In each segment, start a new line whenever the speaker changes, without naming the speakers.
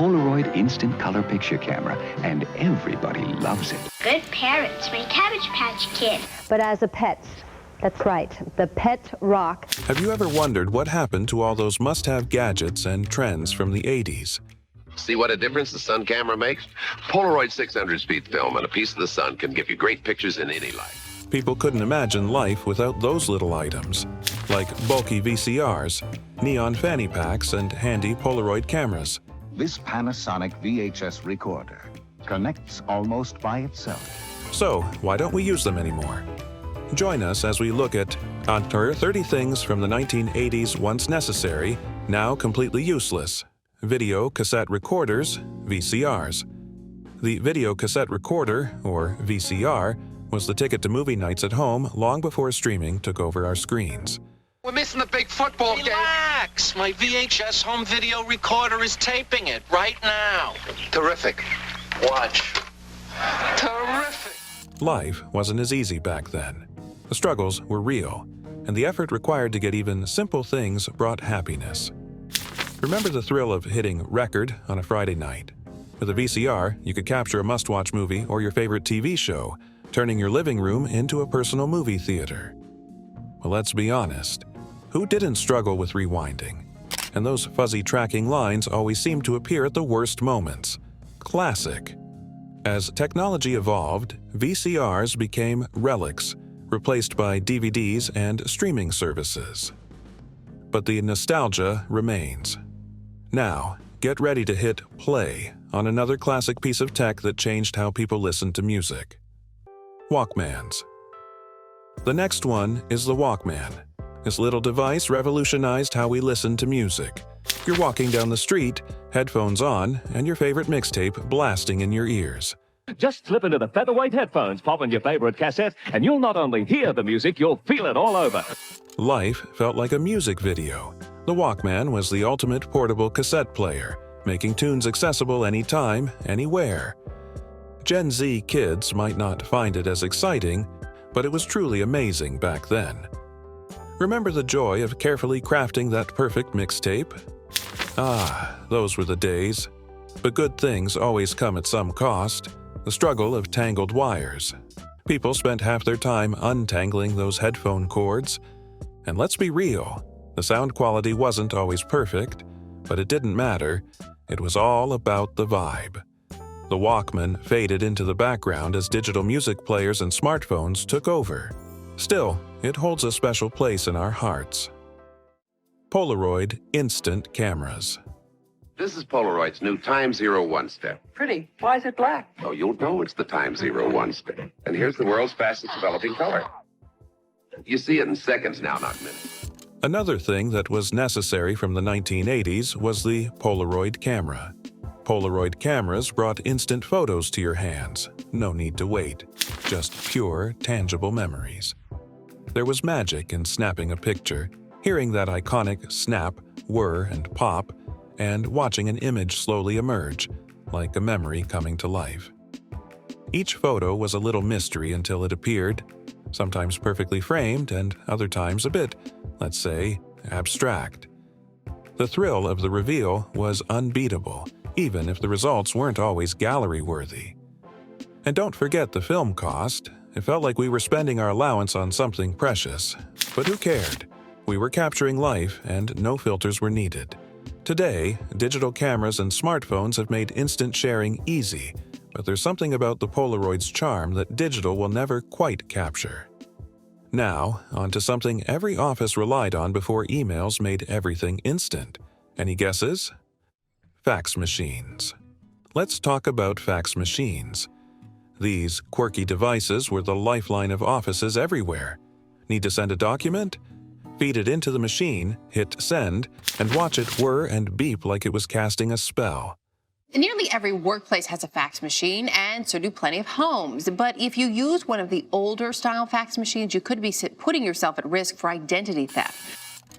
Polaroid instant color picture camera, and everybody loves it.
Good parents make Cabbage Patch Kid.
But as a pet, that's right, the pet rock.
Have you ever wondered what happened to all those must-have gadgets and trends from the 80s?
See what a difference the sun camera makes? Polaroid 600-speed film and a piece of the sun can give you great pictures in any light.
People couldn't imagine life without those little items, like bulky VCRs, neon fanny packs, and handy Polaroid cameras.
This Panasonic VHS recorder connects almost by itself.
So, why don't we use them anymore? Join us as we look at 30 things from the 1980s once necessary, now completely useless. Video cassette recorders, VCRs. The video cassette recorder, or VCR, was the ticket to movie nights at home long before streaming took over our screens.
We're missing the big football game.
Relax! My VHS home video recorder is taping it right now.
Terrific.
Watch.
Terrific.
Life wasn't as easy back then. The struggles were real, and the effort required to get even simple things brought happiness. Remember the thrill of hitting record on a Friday night? With a VCR, you could capture a must-watch movie or your favorite TV show, turning your living room into a personal movie theater. Well, let's be honest. Who didn't struggle with rewinding? And those fuzzy tracking lines always seemed to appear at the worst moments. Classic. As technology evolved, VCRs became relics, replaced by DVDs and streaming services. But the nostalgia remains. Now, get ready to hit play on another classic piece of tech that changed how people listened to music. Walkmans. The next one is the Walkman. This little device revolutionized how we listen to music. You're walking down the street, headphones on, and your favorite mixtape blasting in your ears.
Just slip into the featherweight headphones, pop in your favorite cassette, and you'll not only hear the music, you'll feel it all over.
Life felt like a music video. The Walkman was the ultimate portable cassette player, making tunes accessible anytime, anywhere. Gen Z kids might not find it as exciting, but it was truly amazing back then. Remember the joy of carefully crafting that perfect mixtape? Ah, those were the days. But good things always come at some cost. The struggle of tangled wires. People spent half their time untangling those headphone cords. And let's be real, the sound quality wasn't always perfect, but it didn't matter. It was all about the vibe. The Walkman faded into the background as digital music players and smartphones took over. Still, it holds a special place in our hearts. Polaroid instant cameras.
This is Polaroid's new Time 01 step.
Pretty. Why is it black?
Oh, you'll know it's the Time 01 step. And here's the world's fastest developing color. You see it in seconds now, not minutes.
Another thing that was necessary from the 1980s was the Polaroid camera. Polaroid cameras brought instant photos to your hands. No need to wait. Just pure, tangible memories. There was magic in snapping a picture, hearing that iconic snap, whir, and pop, and watching an image slowly emerge, like a memory coming to life. Each photo was a little mystery until it appeared, sometimes perfectly framed and other times a bit, let's say, abstract. The thrill of the reveal was unbeatable, even if the results weren't always gallery-worthy. And don't forget the film cost. It felt like we were spending our allowance on something precious. But who cared? We were capturing life and no filters were needed. Today, digital cameras and smartphones have made instant sharing easy, but there's something about the Polaroid's charm that digital will never quite capture. Now, on to something every office relied on before emails made everything instant. Any guesses? Fax machines. Let's talk about fax machines. These quirky devices were the lifeline of offices everywhere. Need to send a document? Feed it into the machine, hit send, and watch it whir and beep like it was casting a spell.
Nearly every workplace has a fax machine, and so do plenty of homes. But if you use one of the older style fax machines, you could be putting yourself at risk for identity theft.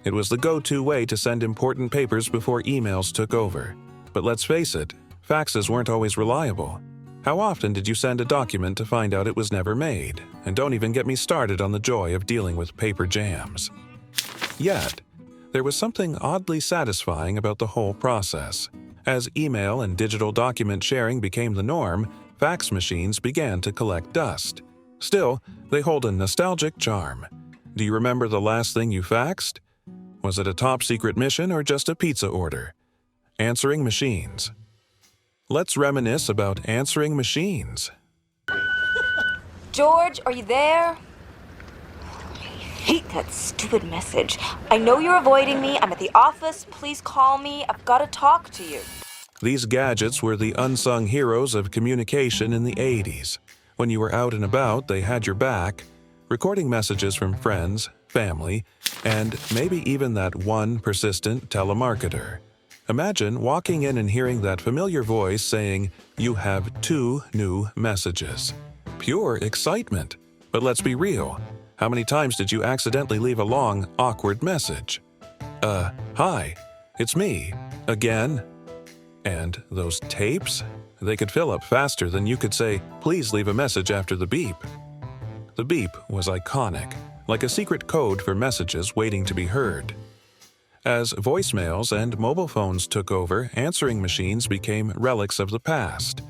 It was the go-to way to send important papers before emails took over. But let's face it, faxes weren't always reliable. How often did you send a document to find out it was never made? And don't even get me started on the joy of dealing with paper jams. Yet, there was something oddly satisfying about the whole process. As email and digital document sharing became the norm, fax machines began to collect dust. Still, they hold a nostalgic charm. Do you remember the last thing you faxed? Was it a top-secret mission or just a pizza order? Answering machines. Let's reminisce about answering machines.
George, are you there? I hate that stupid message. I know you're avoiding me. I'm at the office. Please call me. I've got to talk to you.
These gadgets were the unsung heroes of communication in the 80s. When you were out and about, they had your back, recording messages from friends, family, and maybe even that one persistent telemarketer. Imagine walking in and hearing that familiar voice saying, "You have 2 new messages." Pure excitement. But let's be real. How many times did you accidentally leave a long, awkward message? Hi, it's me. Again? And those tapes? They could fill up faster than you could say, "Please leave a message after the beep." The beep was iconic, like a secret code for messages waiting to be heard. As voicemails and mobile phones took over, answering machines became relics of the past.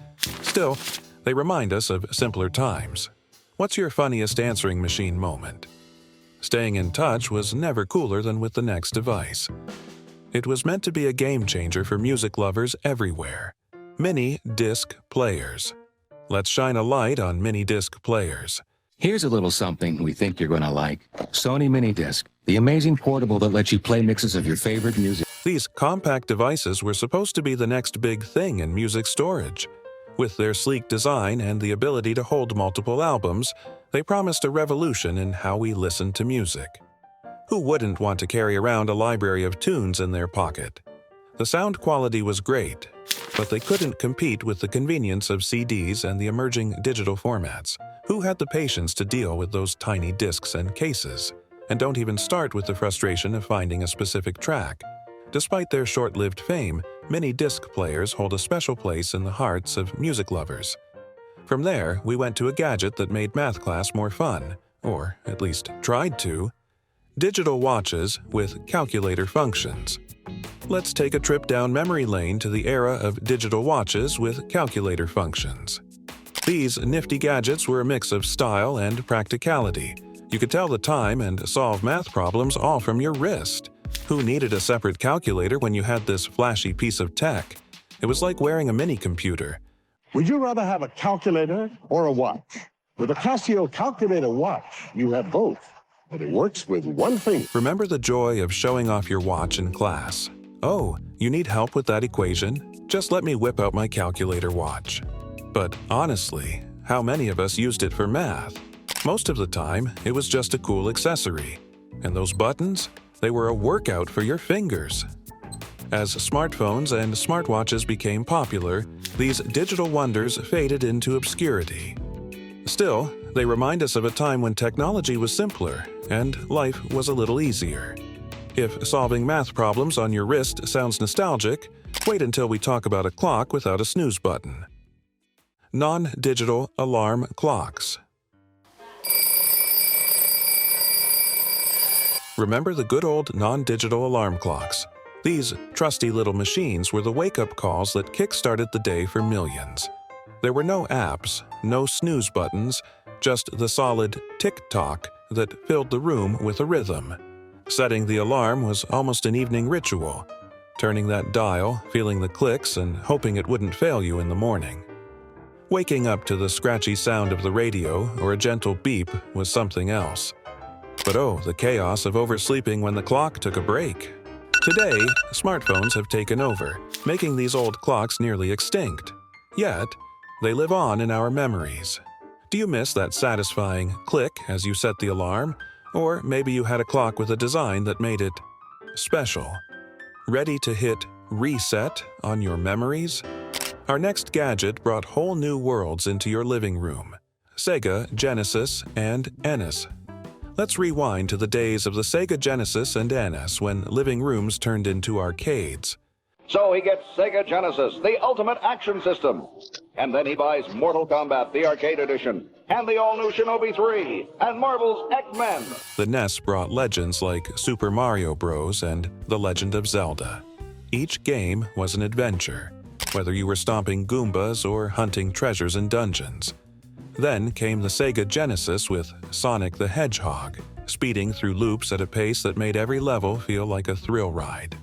Still, they remind us of simpler times. What's your funniest answering machine moment? Staying in touch was never cooler than with the next device. It was meant to be a game changer for music lovers everywhere. Mini disc players. Let's shine a light on mini disc players.
Here's a little something we think you're going to like. Sony Mini Disc, the amazing portable that lets you play mixes of your favorite music.
These compact devices were supposed to be the next big thing in music storage. With their sleek design and the ability to hold multiple albums, they promised a revolution in how we listen to music. Who wouldn't want to carry around a library of tunes in their pocket? The sound quality was great, but they couldn't compete with the convenience of CDs and the emerging digital formats. Who had the patience to deal with those tiny discs and cases? And don't even start with the frustration of finding a specific track. Despite their short-lived fame, mini disc players hold a special place in the hearts of music lovers. From there, we went to a gadget that made math class more fun, or at least tried to. Digital watches with calculator functions. Let's take a trip down memory lane to the era of digital watches with calculator functions. These nifty gadgets were a mix of style and practicality. You could tell the time and solve math problems all from your wrist. Who needed a separate calculator when you had this flashy piece of tech? It was like wearing a mini-computer.
Would you rather have a calculator or a watch? With a Casio calculator watch, you have both, but it works with one finger.
Remember the joy of showing off your watch in class. Oh, you need help with that equation? Just let me whip out my calculator watch. But honestly, how many of us used it for math? Most of the time, it was just a cool accessory. And those buttons? They were a workout for your fingers. As smartphones and smartwatches became popular, these digital wonders faded into obscurity. Still, they remind us of a time when technology was simpler and life was a little easier. If solving math problems on your wrist sounds nostalgic, wait until we talk about a clock without a snooze button. Non-digital alarm clocks. Remember the good old non-digital alarm clocks? These trusty little machines were the wake-up calls that kick-started the day for millions. There were no apps, no snooze buttons, just the solid tick-tock that filled the room with a rhythm. Setting the alarm was almost an evening ritual. Turning that dial, feeling the clicks, and hoping it wouldn't fail you in the morning. Waking up to the scratchy sound of the radio or a gentle beep was something else. But oh, the chaos of oversleeping when the clock took a break. Today, smartphones have taken over, making these old clocks nearly extinct. Yet, they live on in our memories. Do you miss that satisfying click as you set the alarm? Or maybe you had a clock with a design that made it special. Ready to hit reset on your memories? Our next gadget brought whole new worlds into your living room. Sega, Genesis, and NES. Let's rewind to the days of the Sega Genesis and NES when living rooms turned into arcades.
So he gets Sega Genesis, the ultimate action system. And then he buys Mortal Kombat, the arcade edition, and the all-new Shinobi 3, and Marvel's Eggman.
The NES brought legends like Super Mario Bros. And The Legend of Zelda. Each game was an adventure, whether you were stomping Goombas or hunting treasures in dungeons. Then came the Sega Genesis with Sonic the Hedgehog, speeding through loops at a pace that made every level feel like a thrill ride.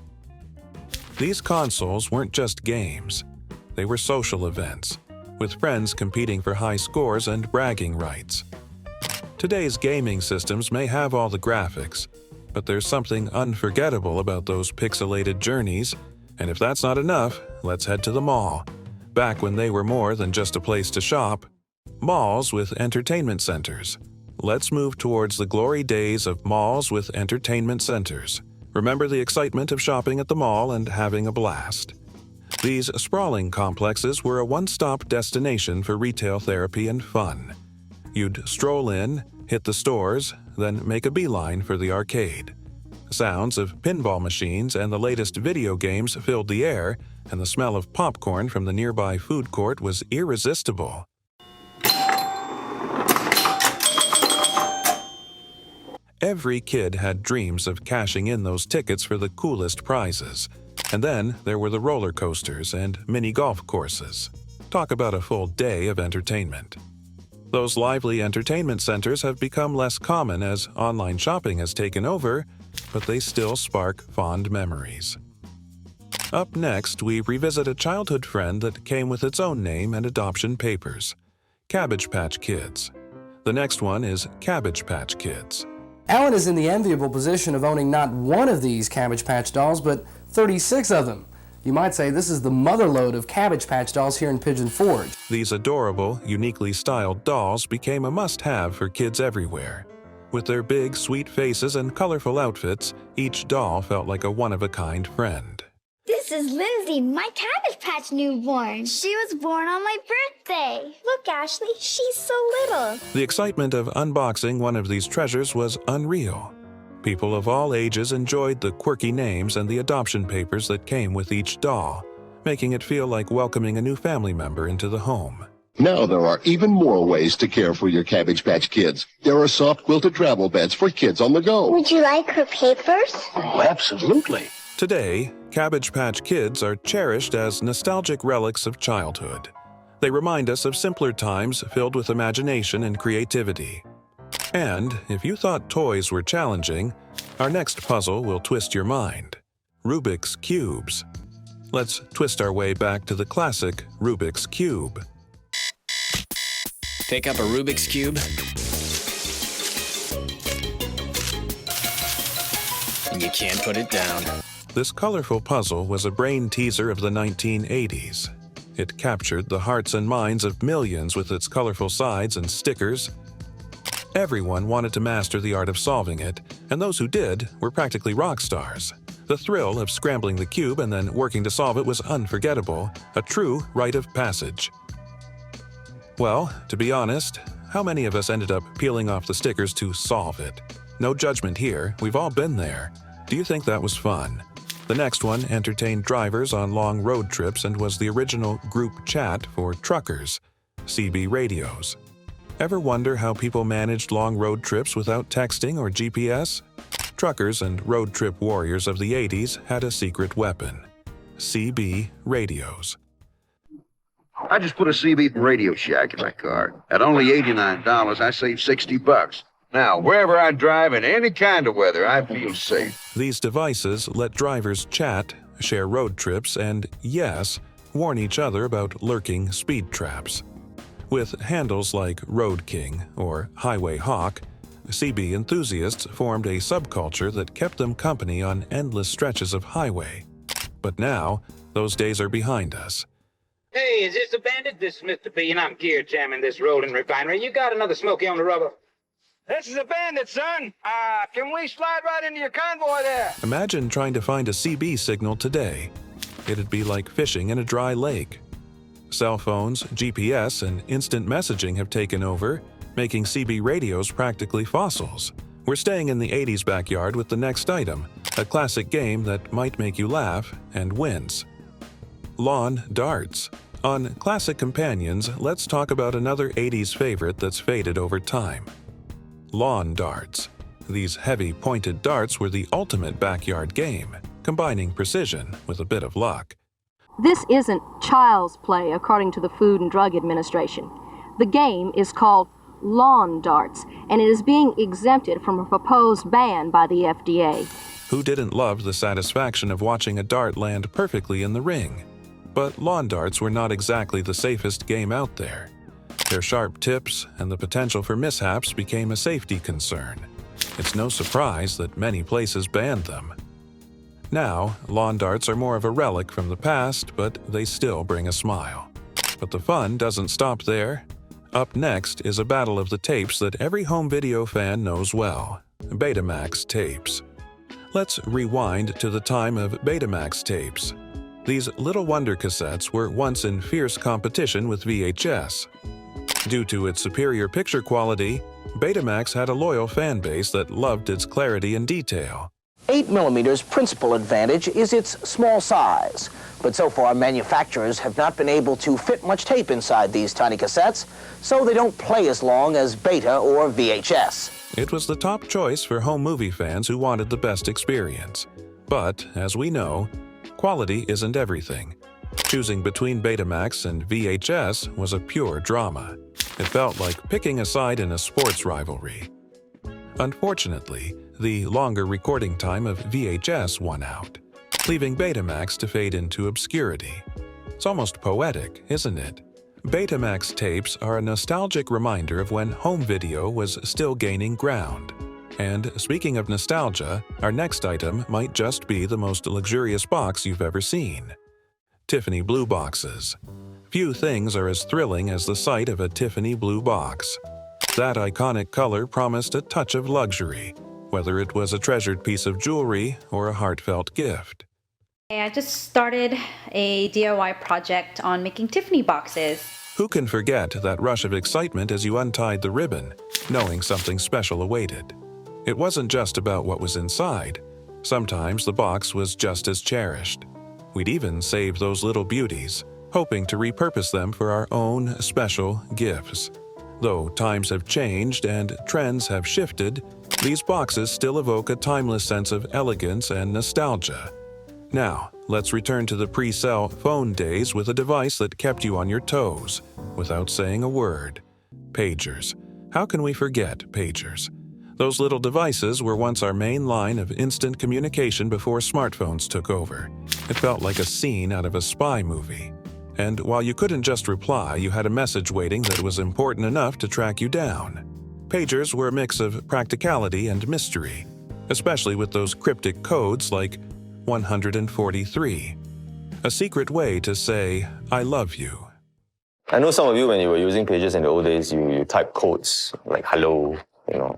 These consoles weren't just games. They were social events, with friends competing for high scores and bragging rights. Today's gaming systems may have all the graphics, but there's something unforgettable about those pixelated journeys, and if that's not enough, let's head to the mall. Back when they were more than just a place to shop, malls with entertainment centers. Let's move towards the glory days of malls with entertainment centers. Remember the excitement of shopping at the mall and having a blast. These sprawling complexes were a one-stop destination for retail therapy and fun. You'd stroll in, hit the stores, then make a beeline for the arcade. Sounds of pinball machines and the latest video games filled the air, and the smell of popcorn from the nearby food court was irresistible. Every kid had dreams of cashing in those tickets for the coolest prizes. And then there were the roller coasters and mini golf courses. Talk about a full day of entertainment. Those lively entertainment centers have become less common as online shopping has taken over, but they still spark fond memories. Up next, we revisit a childhood friend that came with its own name and adoption papers: Cabbage Patch Kids. The next one is Cabbage Patch Kids.
Alan is in the enviable position of owning not one of these Cabbage Patch dolls, but 36 of them. You might say this is the motherlode of Cabbage Patch dolls here in Pigeon Forge.
These adorable, uniquely styled dolls became a must-have for kids everywhere. With their big, sweet faces and colorful outfits, each doll felt like a one-of-a-kind friend.
This is Lindsay, my Cabbage Patch newborn. She was born on my birthday. Look, Ashley, she's so little.
The excitement of unboxing one of these treasures was unreal. People of all ages enjoyed the quirky names and the adoption papers that came with each doll, making it feel like welcoming a new family member into the home.
Now there are even more ways to care for your Cabbage Patch Kids. There are soft quilted travel beds for kids on the go.
Would you like her papers?
Oh, absolutely.
Today, Cabbage Patch Kids are cherished as nostalgic relics of childhood. They remind us of simpler times filled with imagination and creativity. And if you thought toys were challenging, our next puzzle will twist your mind: Rubik's Cubes. Let's twist our way back to the classic Rubik's Cube.
Pick up a Rubik's Cube, and you can't put it down.
This colorful puzzle was a brain teaser of the 1980s. It captured the hearts and minds of millions with its colorful sides and stickers. Everyone wanted to master the art of solving it, and those who did were practically rock stars. The thrill of scrambling the cube and then working to solve it was unforgettable, a true rite of passage. Well, to be honest, how many of us ended up peeling off the stickers to solve it? No judgment here, we've all been there. Do you think that was fun? The next one entertained drivers on long road trips and was the original group chat for truckers, CB radios. Ever wonder how people managed long road trips without texting or GPS? Truckers and road trip warriors of the 80s had a secret weapon: CB radios.
I just put a CB Radio Shack in my car. At only $89, I saved $60. Now, wherever I drive in any kind of weather, I feel safe.
These devices let drivers chat, share road trips, and, yes, warn each other about lurking speed traps. With handles like Road King or Highway Hawk, CB enthusiasts formed a subculture that kept them company on endless stretches of highway. But now, those days are behind us.
Hey, is this a bandit? This is Mr. B, and I'm gear jamming this rolling refinery. You got another Smokey on the rubber?
This is a bandit, son. Can we slide right into your convoy there?
Imagine trying to find a CB signal today. It'd be like fishing in a dry lake. Cell phones, GPS, and instant messaging have taken over, making CB radios practically fossils. We're staying in the 80s backyard with the next item, a classic game that might make you laugh and wince. Lawn darts. On Classic Companions, let's talk about another 80s favorite that's faded over time: lawn darts. These heavy, pointed darts were the ultimate backyard game. combining precision with a bit of luck.
This isn't child's play, according to the Food and Drug Administration. The game is called lawn darts, and it is being exempted from a proposed ban by the FDA.
Who didn't love the satisfaction of watching a dart land perfectly in the ring? But lawn darts were not exactly the safest game out there. Their sharp tips and the potential for mishaps became a safety concern. It's no surprise that many places banned them. Now, lawn darts are more of a relic from the past, but they still bring a smile. But the fun doesn't stop there. Up next is a battle of the tapes that every home video fan knows well, Betamax tapes. Let's rewind to the time of Betamax tapes. These little wonder cassettes were once in fierce competition with VHS. Due to its superior picture quality, Betamax had a loyal fan base that loved its clarity and detail.
8mm's principal advantage is its small size, but so far manufacturers have not been able to fit much tape inside these tiny cassettes, so they don't play as long as Beta or VHS.
It was the top choice for home movie fans who wanted the best experience. But, as we know, quality isn't everything. Choosing between Betamax and VHS was a pure drama. It felt like picking a side in a sports rivalry. Unfortunately, the longer recording time of VHS won out, leaving Betamax to fade into obscurity. It's almost poetic, isn't it? Betamax tapes are a nostalgic reminder of when home video was still gaining ground. And speaking of nostalgia, our next item might just be the most luxurious box you've ever seen. Tiffany blue boxes. Few things are as thrilling as the sight of a Tiffany blue box. That iconic color promised a touch of luxury, whether it was a treasured piece of jewelry or a heartfelt gift.
I just started a DIY project on making Tiffany boxes.
Who can forget that rush of excitement as you untied the ribbon, knowing something special awaited? It wasn't just about what was inside. Sometimes the box was just as cherished. We'd even save those little beauties, hoping to repurpose them for our own special gifts. Though times have changed and trends have shifted, these boxes still evoke a timeless sense of elegance and nostalgia. Now, let's return to the pre-cell phone days with a device that kept you on your toes, without saying a word. Pagers. How can we forget pagers? Those little devices were once our main line of instant communication before smartphones took over. It felt like a scene out of a spy movie. And while you couldn't just reply, you had a message waiting that was important enough to track you down. Pagers were a mix of practicality and mystery, especially with those cryptic codes like 143, a secret way to say, I love you.
I know some of you, when you were using pagers in the old days, you type codes like hello,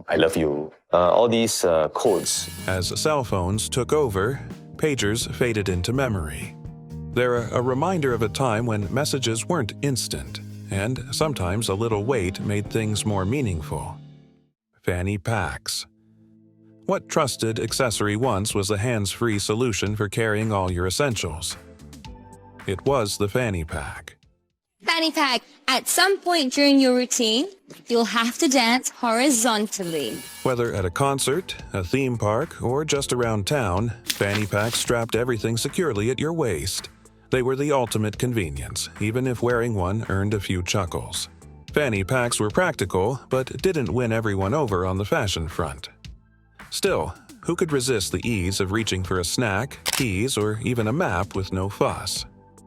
I love you, all these codes.
As cell phones took over, pagers faded into memory. They're a reminder of a time when messages weren't instant, and sometimes a little wait made things more meaningful. Fanny packs. What trusted accessory once was a hands-free solution for carrying all your essentials? It was the fanny pack.
Fanny pack. At some point during your routine, you'll have to dance horizontally.
Whether at a concert, a theme park, or just around town, fanny packs strapped everything securely at your waist. They were the ultimate convenience, even if wearing one earned a few chuckles. Fanny packs were practical, but didn't win everyone over on the fashion front. Still, who could resist the ease of reaching for a snack, keys, or even a map with no fuss?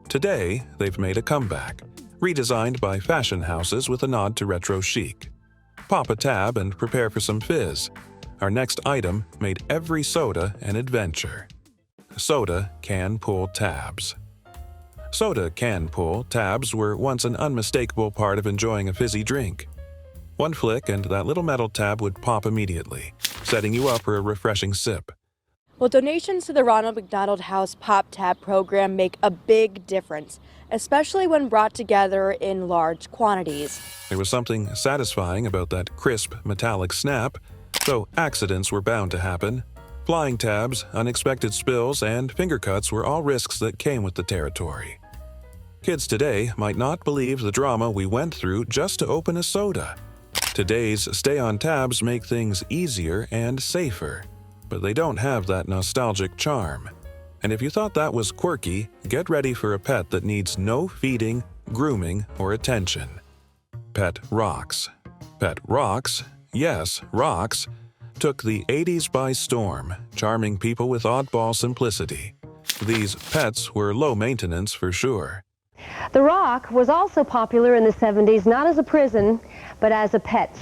Today, they've made a comeback, redesigned by fashion houses with a nod to retro chic. Pop a tab and prepare for some fizz. Our next item made every soda an adventure. Soda can pull tabs. Soda can pull tabs were once an unmistakable part of enjoying a fizzy drink. One flick and that little metal tab would pop immediately, setting you up for a refreshing sip.
Well, donations to the Ronald McDonald House Pop Tab program make a big difference, especially when brought together in large quantities.
There was something satisfying about that crisp, metallic snap, though accidents were bound to happen. Flying tabs, unexpected spills, and finger cuts were all risks that came with the territory. Kids today might not believe the drama we went through just to open a soda. Today's stay-on tabs make things easier and safer, but they don't have that nostalgic charm. And if you thought that was quirky, get ready for a pet that needs no feeding, grooming, or attention. Pet rocks. Pet rocks, yes, rocks, took the 80s by storm, charming people with oddball simplicity. These pets were low maintenance for sure.
The Rock was also popular in the 70s, not as a prison, but as a pet.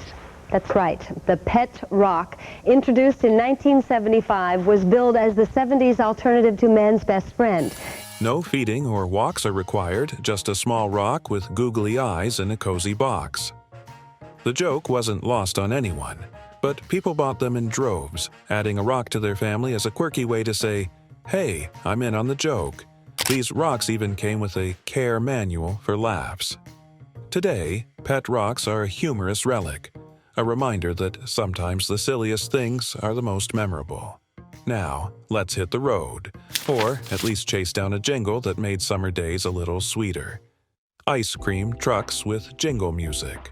That's right, the Pet Rock, introduced in 1975, was billed as the 70s alternative to man's best friend.
No feeding or walks are required, just a small rock with googly eyes in a cozy box. The joke wasn't lost on anyone, but people bought them in droves, adding a rock to their family as a quirky way to say, "Hey, I'm in on the joke." These rocks even came with a care manual for laughs. Today, pet rocks are a humorous relic, a reminder that sometimes the silliest things are the most memorable. Now, let's hit the road, or at least chase down a jingle that made summer days a little sweeter. Ice cream trucks with jingle music.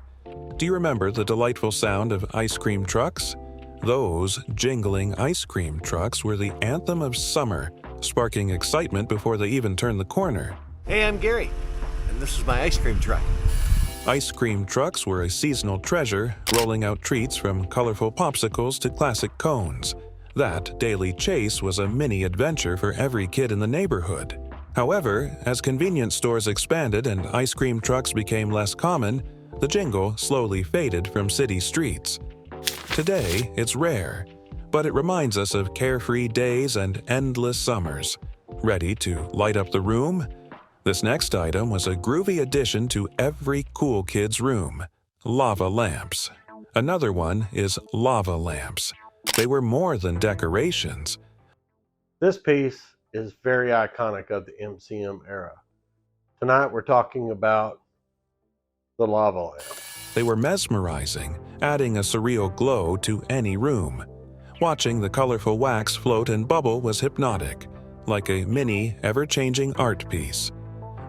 Do you remember the delightful sound of ice cream trucks? Those jingling ice cream trucks were the anthem of summer, sparking excitement before they even turned the corner.
Hey, I'm Gary, and this is my ice cream truck.
Ice cream trucks were a seasonal treasure, rolling out treats from colorful popsicles to classic cones. That daily chase was a mini adventure for every kid in the neighborhood. However, as convenience stores expanded and ice cream trucks became less common, the jingle slowly faded from city streets. Today, it's rare, but it reminds us of carefree days and endless summers. Ready to light up the room? This next item was a groovy addition to every cool kid's room: lava lamps. Another one is lava lamps. They were more than decorations.
This piece is very iconic of the MCM era. Tonight we're talking about the lava lamp.
They were mesmerizing, adding a surreal glow to any room. Watching the colorful wax float and bubble was hypnotic, like a mini, ever-changing art piece.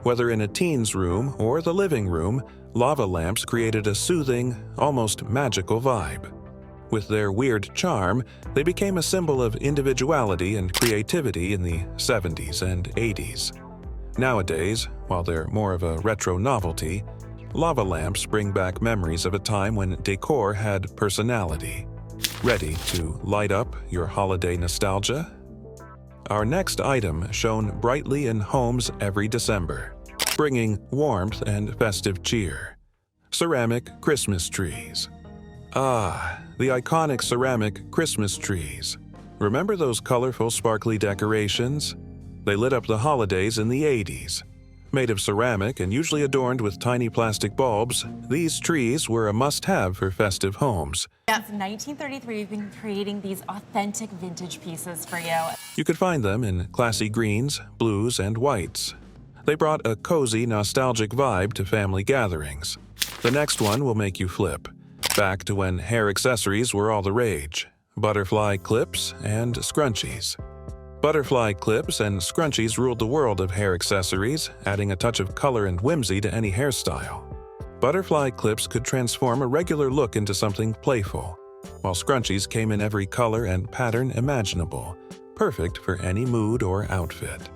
Whether in a teen's room or the living room, lava lamps created a soothing, almost magical vibe. With their weird charm, they became a symbol of individuality and creativity in the 70s and 80s. Nowadays, while they're more of a retro novelty, lava lamps bring back memories of a time when decor had personality. Ready to light up your holiday nostalgia? Our next item shone brightly in homes every December, bringing warmth and festive cheer. Ceramic Christmas trees. Ah, the iconic ceramic Christmas trees. Remember those colorful, sparkly decorations? They lit up the holidays in the 80s. Made of ceramic and usually adorned with tiny plastic bulbs, these trees were a must-have for festive homes.
Since 1933, we've been creating these authentic vintage pieces for you.
You could find them in classy greens, blues, and whites. They brought a cozy, nostalgic vibe to family gatherings. The next one will make you flip. Back to when hair accessories were all the rage. Butterfly clips and scrunchies. Butterfly clips and scrunchies ruled the world of hair accessories, adding a touch of color and whimsy to any hairstyle. Butterfly clips could transform a regular look into something playful, while scrunchies came in every color and pattern imaginable, perfect for any mood or outfit.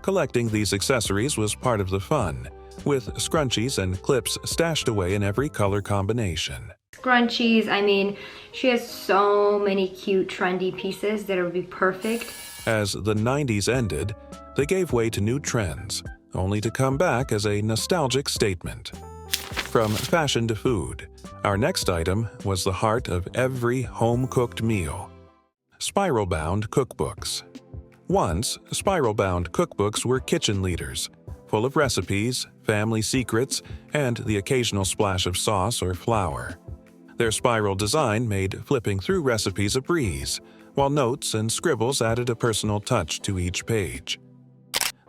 Collecting these accessories was part of the fun, with scrunchies and clips stashed away in every color combination.
Scrunchies, I mean, she has so many cute, trendy pieces that would be perfect.
As the 90s ended, they gave way to new trends, only to come back as a nostalgic statement. From fashion to food, our next item was the heart of every home-cooked meal: spiral-bound cookbooks. Once, spiral-bound cookbooks were kitchen leaders, full of recipes, family secrets, and the occasional splash of sauce or flour. Their spiral design made flipping through recipes a breeze, while notes and scribbles added a personal touch to each page.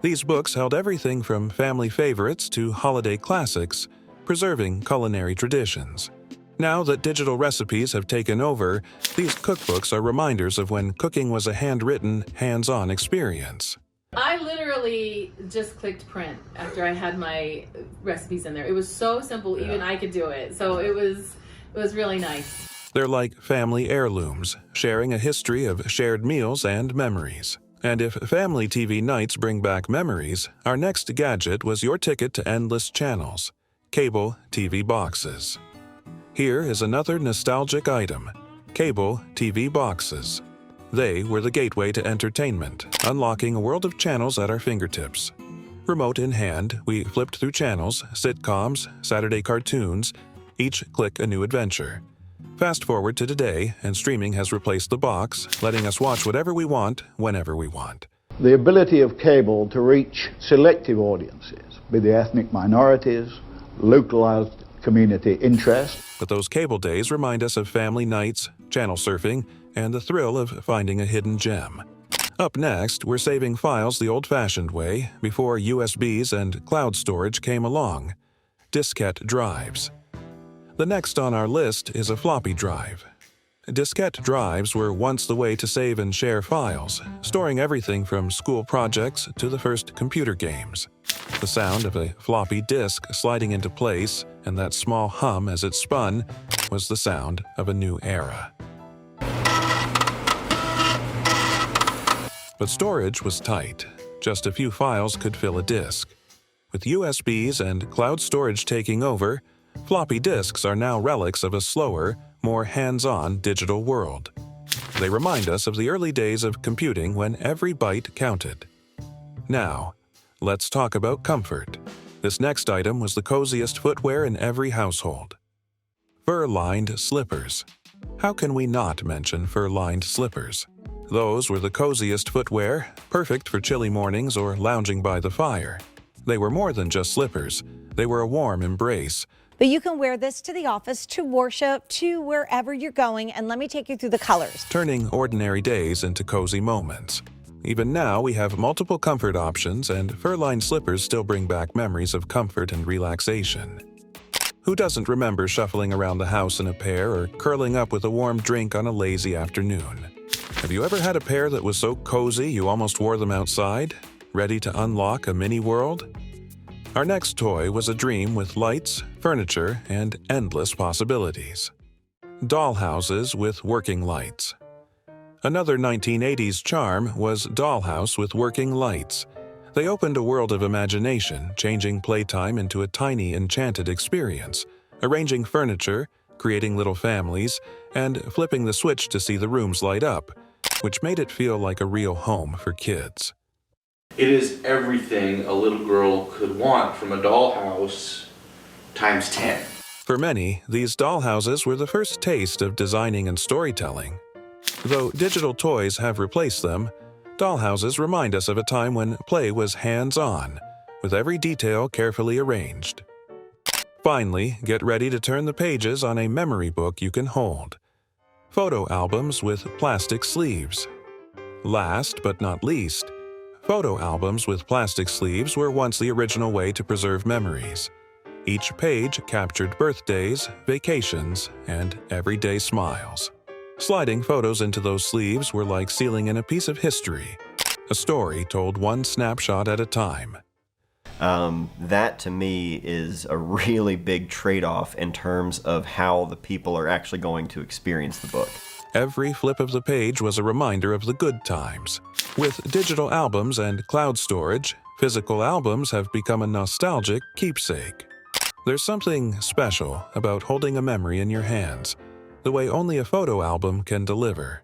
These books held everything from family favorites to holiday classics, preserving culinary traditions. Now that digital recipes have taken over, these cookbooks are reminders of when cooking was a handwritten, hands-on experience.
I literally just clicked print after I had my recipes in there. It was so simple, even I could do it. So it was really nice.
They're like family heirlooms, sharing a history of shared meals and memories. And if family TV nights bring back memories, our next gadget was your ticket to endless channels, cable TV boxes. Here is another nostalgic item, cable TV boxes. They were the gateway to entertainment, unlocking a world of channels at our fingertips. Remote in hand, we flipped through channels, sitcoms, Saturday cartoons, each click a new adventure. Fast forward to today, and streaming has replaced the box, letting us watch whatever we want, whenever we want.
The ability of cable to reach selective audiences, be they ethnic minorities, localized community interest.
But those cable days remind us of family nights, channel surfing, and the thrill of finding a hidden gem. Up next, we're saving files the old-fashioned way before USBs and cloud storage came along, diskette drives. The next on our list is a floppy drive. Diskette drives were once the way to save and share files, storing everything from school projects to the first computer games. The sound of a floppy disk sliding into place and that small hum as it spun was the sound of a new era. But storage was tight. Just a few files could fill a disk. With USBs and cloud storage taking over, floppy disks are now relics of a slower, more hands-on digital world. They remind us of the early days of computing when every byte counted. Now, let's talk about comfort. This next item was the coziest footwear in every household. Fur-lined slippers. How can we not mention fur-lined slippers? Those were the coziest footwear, perfect for chilly mornings or lounging by the fire. They were more than just slippers. They were a warm embrace.
But you can wear this to the office, to worship, to wherever you're going, and let me take you through the colors.
Turning ordinary days into cozy moments. Even now, we have multiple comfort options, and fur-lined slippers still bring back memories of comfort and relaxation. Who doesn't remember shuffling around the house in a pair or curling up with a warm drink on a lazy afternoon? Have you ever had a pair that was so cozy you almost wore them outside, ready to unlock a mini world? Our next toy was a dream with lights, furniture, and endless possibilities. Dollhouses with working lights. Another 1980s charm was Dollhouse with working lights. They opened a world of imagination, changing playtime into a tiny, enchanted experience, arranging furniture, creating little families, and flipping the switch to see the rooms light up, which made it feel like a real home for kids.
It is everything a little girl could want from a dollhouse times 10.
For many, these dollhouses were the first taste of designing and storytelling. Though digital toys have replaced them, dollhouses remind us of a time when play was hands-on, with every detail carefully arranged. Finally, get ready to turn the pages on a memory book you can hold. Photo albums with plastic sleeves. Last but not least, photo albums with plastic sleeves were once the original way to preserve memories. Each page captured birthdays, vacations, and everyday smiles. Sliding photos into those sleeves were like sealing in a piece of history, a story told one snapshot at a time.
That to me is a really big trade-off in terms of how the people are actually going to experience the book.
Every flip of the page was a reminder of the good times. With digital albums and cloud storage, physical albums have become a nostalgic keepsake. There's something special about holding a memory in your hands, the way only a photo album can deliver.